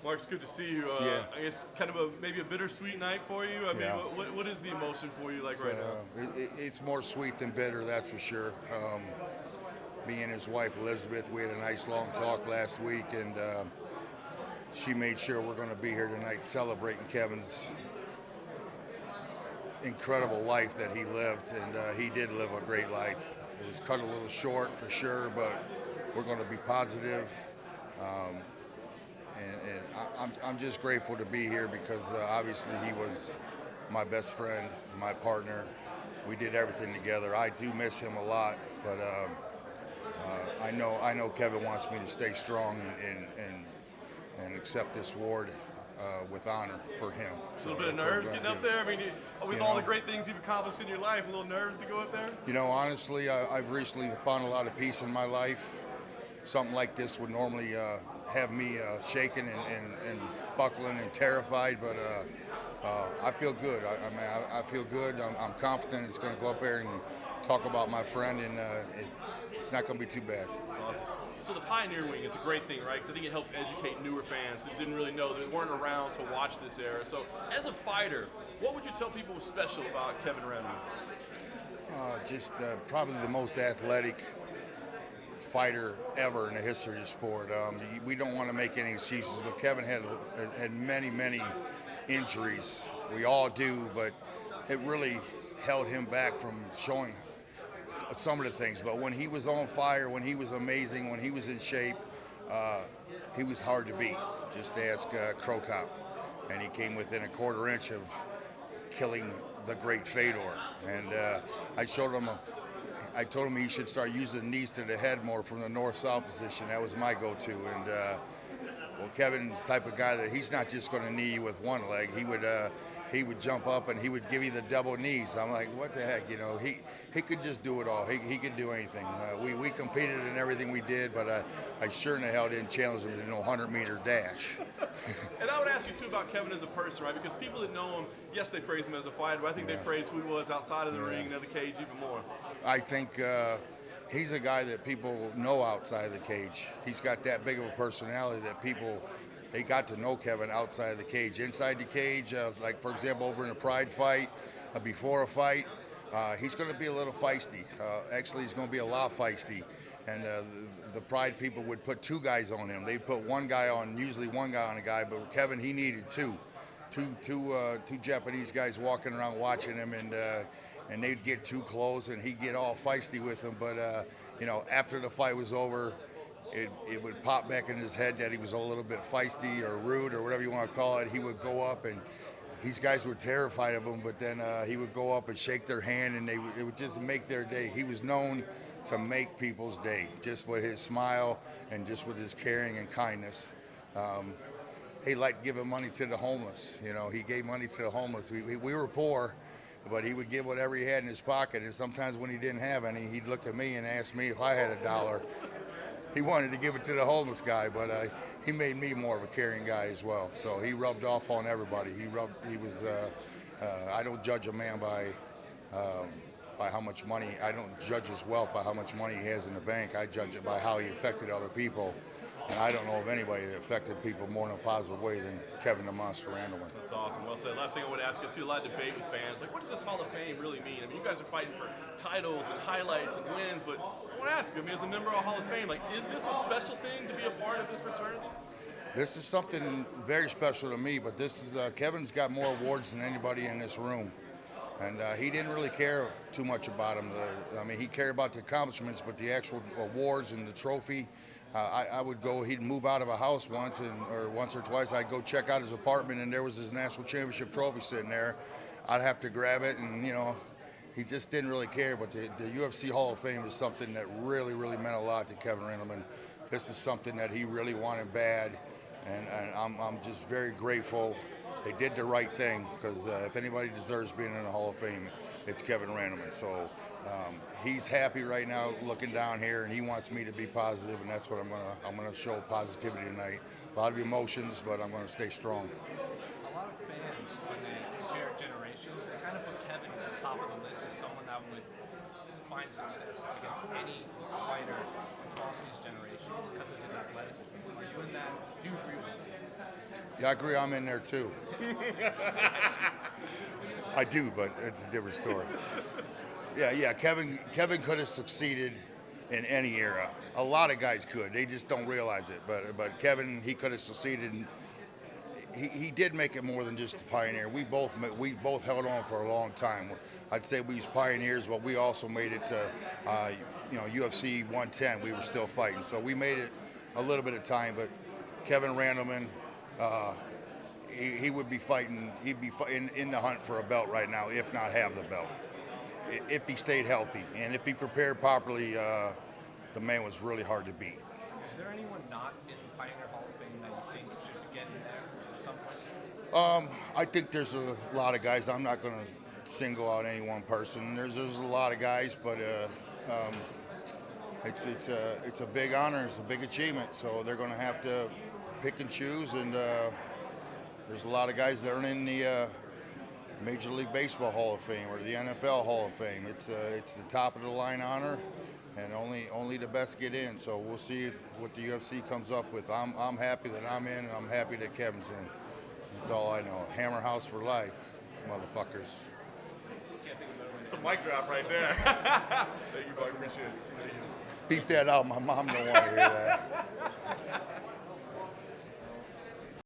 Mark, it's good to see you. I guess kind of maybe a bittersweet night for you. I mean, what is the emotion for you like right now? It's more sweet than bitter, that's for sure. Me and his wife Elizabeth, we had a nice long talk last week, and she made sure we're going to be here tonight celebrating Kevin's incredible life that he lived, and he did live a great life. It was cut a little short for sure, but we're going to be positive. And I'm just grateful to be here because obviously he was my best friend, my partner. We did everything together. I do miss him a lot, but I know Kevin wants me to stay strong and accept this award with honor for him. A little bit of nerves getting up there? I mean, with all the great things you've accomplished in your life, a little nerves to go up there? You know, honestly, I've recently found a lot of peace in my life. Something like this would normally have me shaking and buckling and terrified, but I feel good. I feel good. I'm confident it's going to go up there and talk about my friend, and it's not going to be too bad. Awesome. So the Pioneer Wing, it's a great thing, right? Because I think it helps educate newer fans that didn't really know, that weren't around to watch this era. So as a fighter, what would you tell people was special about Kevin Randleman? Just probably the most athletic fighter ever in the history of the sport. We don't want to make any excuses, but Kevin had many injuries. We all do, but it really held him back from showing some of the things. But when he was on fire, when he was amazing, when he was in shape, he was hard to beat. Just ask Crow Cop, and he came within a quarter inch of killing the great Fedor. And I told him he should start using knees to the head more from the north-south position. That was my go-to. And well, Kevin's the type of guy that he's not just going to knee you with one leg. He would jump up and he would give you the double knees. I'm like, what the heck, you know? He could just do it all. He could do anything. We competed in everything we did, but I sure in the hell didn't challenge him to no 100-meter dash. And I would ask you too about Kevin as a person, right? Because people that know him, yes, they praise him as a fighter, but I think they praise who he was outside of the ring and the cage even more. I think he's a guy that people know outside of the cage. He's got that big of a personality that they got to know Kevin outside of the cage. Inside the cage, like for example, over in a Pride fight, before a fight, he's going to be a little feisty. Actually, he's going to be a lot feisty. And the Pride people would put two guys on him. They'd put one guy on, usually one guy on a guy, but Kevin, he needed two Japanese guys walking around watching him, and they'd get too close, and he'd get all feisty with them. But you know, after the fight was over, it would pop back in his head that he was a little bit feisty or rude or whatever you want to call it. He would go up, and these guys were terrified of him, but then he would go up and shake their hand, and it would just make their day. He was known to make people's day, just with his smile and just with his caring and kindness. He liked giving money to the homeless. You know, he gave money to the homeless. We were poor, but he would give whatever he had in his pocket, and sometimes when he didn't have any, he'd look at me and ask me if I had $1. He wanted to give it to the homeless guy, but he made me more of a caring guy as well. So he rubbed off on everybody. I don't judge a man by how much money. I don't judge his wealth by how much money he has in the bank. I judge it by how he affected other people. And I don't know of anybody that affected people more in a positive way than Kevin the Monster Randleman. That's awesome. Well said. Last thing I would ask you, I see a lot of debate with fans. Like, what does this Hall of Fame really mean? I mean, you guys are fighting for titles and highlights and wins, but I want to ask you, I mean, as a member of Hall of Fame, like, is this a special thing to be a part of this fraternity? This is something very special to me, but this is Kevin's got more awards than anybody in this room. And he didn't really care too much about them. I mean, he cared about the accomplishments, but the actual awards and the trophy, I would go, he'd move out of a house once or twice. I'd go check out his apartment, and there was his national championship trophy sitting there. I'd have to grab it, and, you know, he just didn't really care. But the UFC Hall of Fame is something that really meant a lot to Kevin Randleman. This is something that he really wanted bad, and I'm just very grateful. They did the right thing, because if anybody deserves being in the Hall of Fame, it's Kevin Randleman. So he's happy right now looking down here, and he wants me to be positive, and that's what I'm gonna show positivity tonight. A lot of emotions, but I'm gonna stay strong. A lot of fans, when they compare generations, they kind of put Kevin at the top of the list as someone that would find success against any fighter across these generations because of his athleticism. Are you in that? Do you agree with that? Yeah, I agree. I'm in there too. I do, but it's a different story. Yeah. Kevin could have succeeded in any era. A lot of guys could. They just don't realize it. But Kevin, he could have succeeded. He did make it more than just a pioneer. We both held on for a long time. I'd say we was pioneers, but we also made it to UFC 110. We were still fighting, so we made it a little bit of time. But Kevin Randleman, he would be fighting. He'd be in the hunt for a belt right now, if not have the belt, if he stayed healthy and if he prepared properly. The man was really hard to beat. Is there anyone not in the Pioneer Hall of Fame that you think should get in there at some point? I think there's a lot of guys. I'm not going to single out any one person. There's a lot of guys, but it's a big honor. It's a big achievement. So they're going to have to pick and choose. And there's a lot of guys that are in the Major League Baseball Hall of Fame or the NFL Hall of Fame. It's the top of the line honor, and only the best get in. So we'll see what the UFC comes up with. I'm happy that I'm in, and I'm happy that Kevin's in. That's all I know. Hammer House for life, motherfuckers. It's a mic drop right there. Thank you, Mark. Appreciate it. Beep that out. My mom don't want to hear that.